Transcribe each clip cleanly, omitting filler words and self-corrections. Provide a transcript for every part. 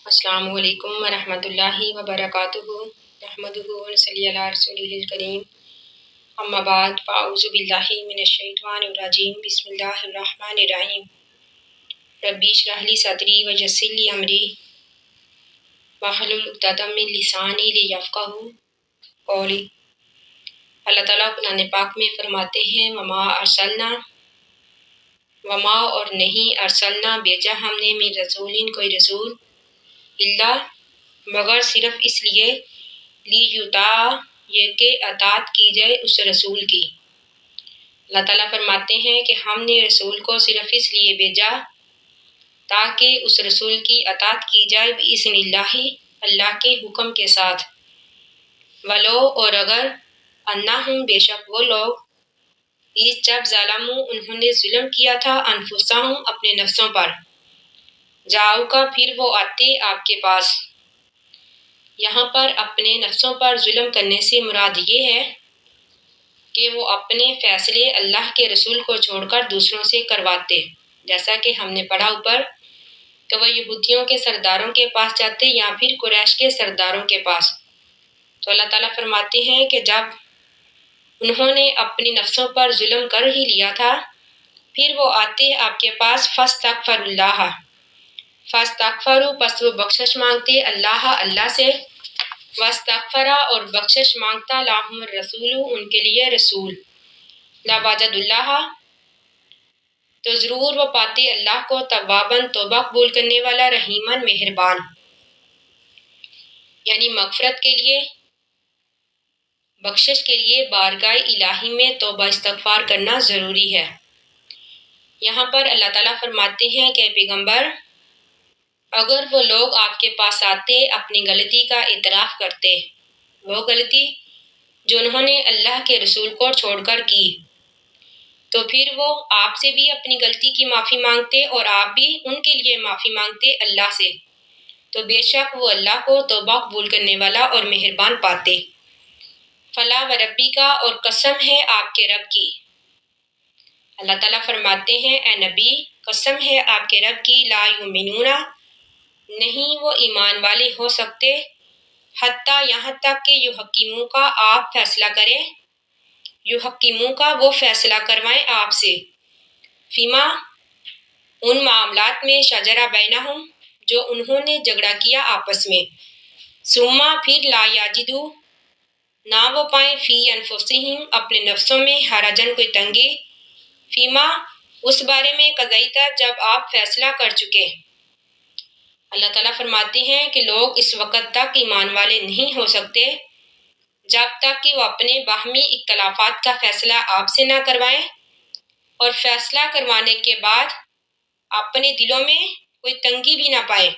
السلام علیکم ورحمۃ اللہ وبرکاتہ نحمدہ ونصلی علی رسولہ الکریم اما بعد فاعوذ باللہ من الشیطان الرجیم بسم اللہ الرحمن الرحیم ربی اشرح لی صدری ویسر لی امری واحلل عقدۃ من لسانی لیفقہوا قولی۔ اللہ تعالیٰ قرآن پاک میں فرماتے ہیں وما اور نہیں ارسلنا بھیجا ہم نے من رسول کوئی رسول اللہ مگر صرف اس لیے لیطاع یہ کہ اطاعت کی جائے اس رسول کی۔ اللہ تعالیٰ فرماتے ہیں کہ ہم نے رسول کو صرف اس لیے بھیجا تاکہ اس رسول کی اطاعت کی جائے بإذن اللہ اللہ کے حکم کے ساتھ۔ ولو اور اگر انہم بے شک وہ لوگ اس جب ظالموا انہوں نے ظلم کیا تھا انفسہم اپنے نفسوں پر جاؤ کا پھر وہ آتے آپ کے پاس۔ یہاں پر اپنے نفسوں پر ظلم کرنے سے مراد یہ ہے کہ وہ اپنے فیصلے اللہ کے رسول کو چھوڑ کر دوسروں سے کرواتے، جیسا کہ ہم نے پڑھا اوپر کہ وہ یہودیوں کے سرداروں کے پاس جاتے یا پھر قریش کے سرداروں کے پاس۔ تو اللہ تعالیٰ فرماتے ہیں کہ جب انہوں نے اپنی نفسوں پر ظلم کر ہی لیا تھا پھر وہ آتے آپ کے پاس فاستغفروا اللہ فاستغفروا پس وہ بخشش مانگتے اللہ سے، واستغفر اور بخشش مانگتا لہم الرسول ان کے لیے رسول، لوجد اللہ تو ضرور وہ پاتے اللہ کو تواباً توبہ قبول کرنے والا رحیماً مہربان، یعنی مغفرت کے لیے بخشش کے لیے بارگاہ الہی میں توبہ استغفار کرنا ضروری ہے۔ یہاں پر اللہ تعالیٰ فرماتے ہیں کہ پیغمبر اگر وہ لوگ آپ کے پاس آتے اپنی غلطی کا اعتراف کرتے، وہ غلطی جو انہوں نے اللہ کے رسول کو چھوڑ کر کی، تو پھر وہ آپ سے بھی اپنی غلطی کی معافی مانگتے اور آپ بھی ان کے لیے معافی مانگتے اللہ سے، تو بے شک وہ اللہ کو توبہ قبول کرنے والا اور مہربان پاتے۔ فلا وربی کا اور قسم ہے آپ کے رب کی، اللہ تعالیٰ فرماتے ہیں اے نبی قسم ہے آپ کے رب کی، لا یؤمنون نہیں وہ ایمان والے ہو سکتے، حتیٰ یہاں تک کہ یحکموا کا آپ فیصلہ کریں، یحکموا کا وہ فیصلہ کروائیں آپ سے، فیما ان معاملات میں شجرہ بینہم جو انہوں نے جھگڑا کیا آپس میں، ثم پھر لا یجدوا نہ وہ پائیں فی انفسہم اپنے نفسوں میں حرجن کوئی تنگی، فیما اس بارے میں قضیتا جب آپ فیصلہ کر چکے۔ اللہ تعالیٰ فرماتے ہیں کہ لوگ اس وقت تک ایمان والے نہیں ہو سکتے جب تک کہ وہ اپنے باہمی اختلافات کا فیصلہ آپ سے نہ کروائیں، اور فیصلہ کروانے کے بعد اپنے دلوں میں کوئی تنگی بھی نہ پائیں،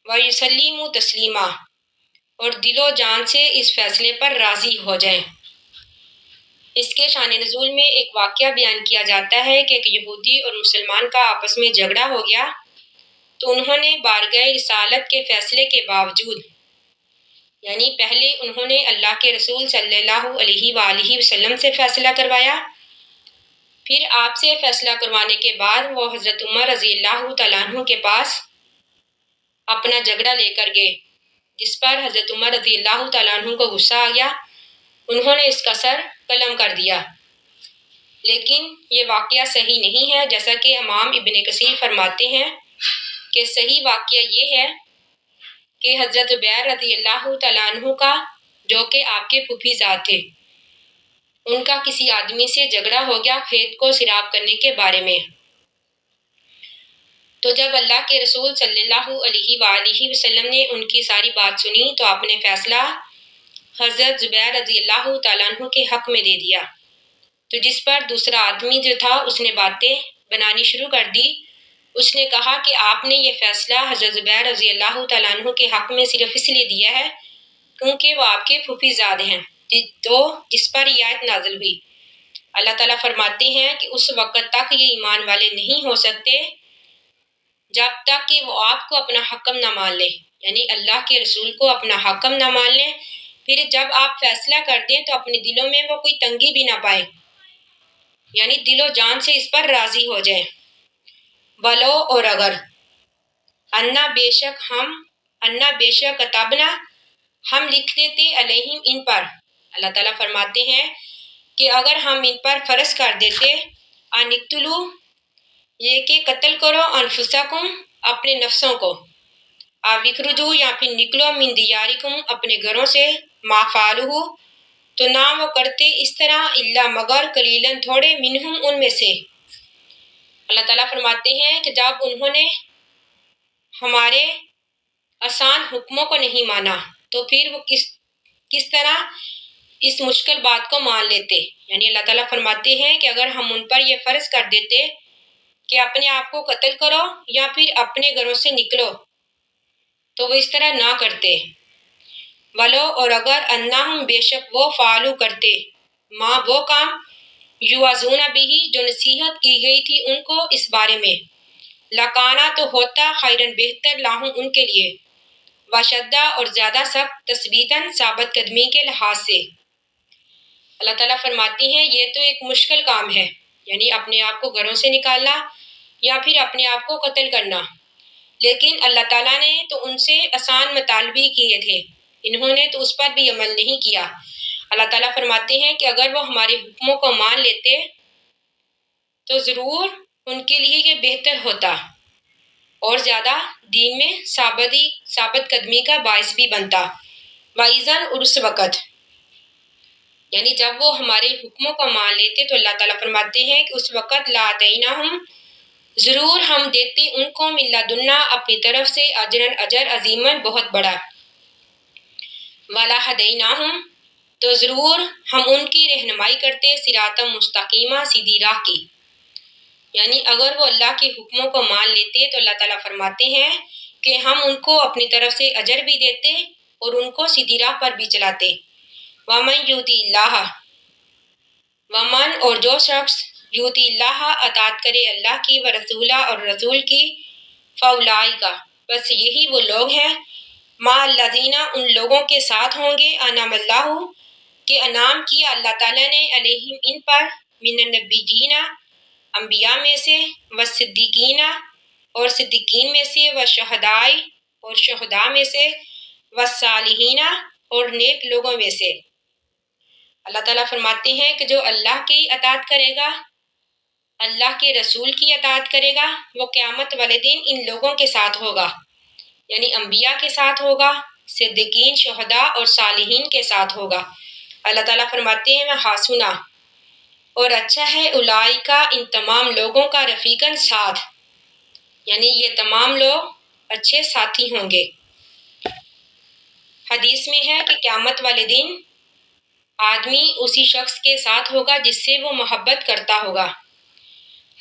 وَيُسَلِّمُوا تسلیما اور دل و جان سے اس فیصلے پر راضی ہو جائیں۔ اس کے شان نزول میں ایک واقعہ بیان کیا جاتا ہے کہ ایک یہودی اور مسلمان کا آپس میں جھگڑا ہو گیا، تو انہوں نے بارگاہ رسالت کے فیصلے کے باوجود، یعنی پہلے انہوں نے اللہ کے رسول صلی اللہ علیہ وآلہ وسلم سے فیصلہ کروایا، پھر آپ سے فیصلہ کروانے کے بعد وہ حضرت عمر رضی اللہ تعالیٰ عنہ کے پاس اپنا جھگڑا لے کر گئے، جس پر حضرت عمر رضی اللہ تعالیٰ عنہ کو غصہ آ گیا، انہوں نے اس کا سر قلم کر دیا۔ لیکن یہ واقعہ صحیح نہیں ہے، جیسا کہ امام ابن کثیر فرماتے ہیں کہ صحیح واقعہ یہ ہے کہ حضرت زبیر رضی اللہ تعالیٰ عنہ کا جو کہ آپ کے پھوپھی زاد تھے، ان کا کسی آدمی سے جھگڑا ہو گیا کھیت کو سیراب کرنے کے بارے میں، تو جب اللہ کے رسول صلی اللہ علیہ وآلہ وسلم نے ان کی ساری بات سنی تو آپ نے فیصلہ حضرت زبیر رضی اللہ تعالیٰ عنہ کے حق میں دے دیا، تو جس پر دوسرا آدمی جو تھا اس نے باتیں بنانی شروع کر دی، اس نے کہا کہ آپ نے یہ فیصلہ حضرت زبیر رضی اللہ تعالیٰ عنہ کے حق میں صرف اس لیے دیا ہے کیونکہ وہ آپ کے پھوپھی زاد ہیں، تو جس پر یہ آیت نازل ہوئی۔ اللہ تعالیٰ فرماتے ہیں کہ اس وقت تک یہ ایمان والے نہیں ہو سکتے جب تک کہ وہ آپ کو اپنا حکم نہ مان لیں، یعنی اللہ کے رسول کو اپنا حکم نہ مان لیں، پھر جب آپ فیصلہ کر دیں تو اپنے دلوں میں وہ کوئی تنگی بھی نہ پائیں، یعنی دل و جان سے اس پر راضی ہو جائیں۔ ولو اور اگر अन्ना बेशक कताबना हम लिख देते अलैहिम इन पर। अल्लाह ताला फरमाते हैं कि अगर हम इन पर फ़र्ज कर देते अनिक्तुलू ये कि कत्ल करो अनफुसकुम अपने नफ्सों को, आविखरुजू या फिर निकलो मिन दियारिकुम अपने घरों से, माफालुहु तो ना वो करते इस तरह इल्ला मगर कलीलन थोड़े मिनहुम उनमें से। अल्लाह ताला फरमाते हैं कि जब उन्होंने हमारे आसान हुक्मों को नहीं माना तो फिर वो किस तरह इस मुश्किल बात को मान लेते। यानी अल्लाह ताला फरमाते हैं कि अगर हम उन पर ये फ़र्ज कर देते कि अपने आप को कत्ल करो या फिर अपने घरों से निकलो तो वो इस तरह ना करते। वलो और अगर अन्ना हम बेशक वो फालू करते माँ वो काम युआजूना बिही जो नसीहत की गई थी उनको इस बारे में, लकाना तो होता खैरन बेहतर लाहूं उनके लिए, वशद्दा और ज़्यादा सख्त तस्बीतन साबित कदमी के लिहाज से। अल्लाह ताला फरमाती हैं ये तो एक मुश्किल काम है, यानी अपने आप को घरों से निकालना या फिर अपने आप को कत्ल करना, लेकिन अल्लाह ताला ने तो उनसे आसान मतलबी किए थे, इन्होंने तो उस पर भी अमल नहीं किया। अल्लाह ताला फरमाते हैं कि अगर वो हमारे हुक्मों को मान लेते तो ज़रूर उनके लिए ये बेहतर होता और ज़्यादा दीन में साबित कदमी का बायस भी बनता। वाइज़न और उस वक़्त, यानी जब वो हमारे हुक्मों को मान लेते तो अल्लाह ताला फरमाते हैं कि उस वक़्त लातैना हम ज़रूर हम देते उनको मिल्ला दुन्ना अपनी तरफ से अजर अजीमन बहुत बड़ा, वाला हदैना हम तो ज़रूर हम उनकी रहनुमाई करते सिरातम मुस्तकीमा सीधी राह की। यानी अगर वो अल्लाह के हुक्मों को मान लेते तो अल्लाह ताला फरमाते हैं कि हम उनको अपनी तरफ से अजर भी देते और उनको सीधी राह पर भी चलाते। वमन युतिल्लाह वमन और जो शख्स युतिल्लाह अतात करे अल्लाह की व रसूला और रसूल की, फौलाइका बस यही वो लोग हैं, मा लजीना उन लोगों के साथ होंगे, अनामल्लाहु के अनाम किया अल्लाह ताला ने अलैहिम इन पर, मिनन नबिय्यीना अंबिया में से, व सिद्दीकीना और सिद्दीकीन में से, व शहदाई और शहदा में से, व सालिहीना और नेक लोगों में से। अल्लाह ताला फरमाते हैं कि जो अल्लाह की अताअत करेगा, अल्लाह के रसूल की अताअत करेगा, वो क़यामत वाले दिन इन लोगों के साथ होगा, यानी अंबिया के साथ होगा, सिद्दीकीन, शहदा और सालिहीन के साथ होगा। अल्लाह ताला फरमाते हैं मैं हासुना और अच्छा है उलाइका इन तमाम लोगों का रफ़ीकन साथ, यानी ये तमाम लोग अच्छे साथी होंगे। हदीस में है कि क़यामत वाले दिन आदमी उसी शख्स के साथ होगा जिससे वो मोहब्बत करता होगा।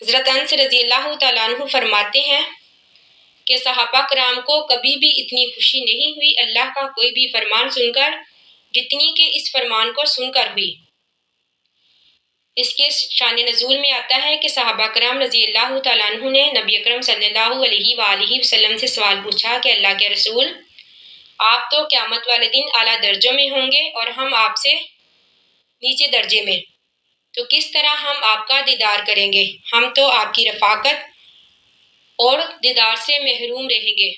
हज़रत अनस रज़ियल्लाहु तआला अन्हु फरमाते हैं कि सहाबा कराम को कभी भी इतनी खुशी नहीं हुई अल्लाह का कोई भी फरमान सुनकर जितनी के इस फरमान को सुनकर हुई। इसके शान नज़ूल में आता है कि सहाबा कराम रज़ियल्लाहु तआला अन्हु ने नबी अकरम सल्लल्लाहु अलैहि वसल्लम से सवाल पूछा कि अल्लाह के रसूल आप तो क़यामत वाले दिन आला दर्जों में होंगे और हम आपसे नीचे दर्जे में, तो किस तरह हम आपका दीदार करेंगे? हम तो आपकी रफ़ाकत और दीदार से महरूम रहेंगे,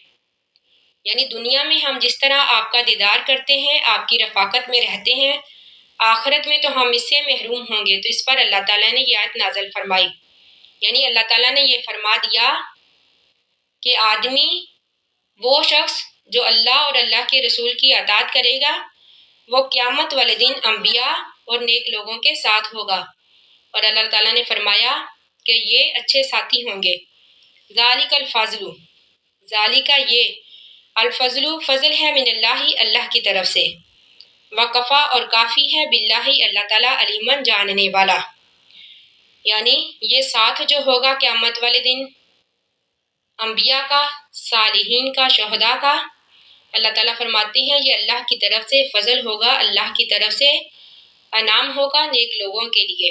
यानी दुनिया में हम जिस तरह आपका दीदार करते हैं, आपकी रफ़ाकत में रहते हैं, आखिरत में तो हम इससे महरूम होंगे। तो इस पर अल्लाह ताला ने ये आयत नाज़िल फरमाई, यानी अल्लाह ताला ने ये फरमा दिया कि आदमी वो शख्स जो अल्लाह और अल्लाह के रसूल की अताअत करेगा वो क़यामत वाले दिन अंबिया और नेक लोगों के साथ होगा। और अल्लाह ताला ने फरमाया कि ये अच्छे साथी होंगे। ज़ालिकल फ़ज़्लु ज़ालिका ये अल-फ़ज़्लु फ़ज़ल है मिनल्लाहि अल्लाह की तरफ से, वक़फ़ा और काफ़ी है बिल्लाहि अल्लाह ताला अलीमन जानने वाला, यानी ये साथ जो होगा क़यामत वाले दिन अंबिया का, सालिहीन का, शहदा का, अल्लाह ताला फरमाते हैं ये अल्लाह की तरफ से फ़ज़ल होगा, अल्लाह की तरफ से अनाम होगा नेक लोगों के लिए,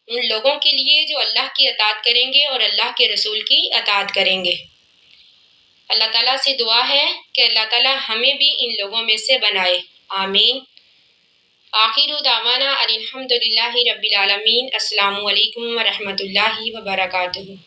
उन लोगों के लिए जो अल्लाह की अताअत करेंगे और अल्लाह के रसूल की अताअत करेंगे। अल्लाह ताला से दुआ है कि अल्लाह ताला हमें भी इन लोगों में से बनाए, आमीन। आखिरु दावाना अनिल हम्दुलिल्लाहि रब्बिल आलमीन। अस्सलामु अलैकुम व रहमतुल्लाहि व बरकातुहू।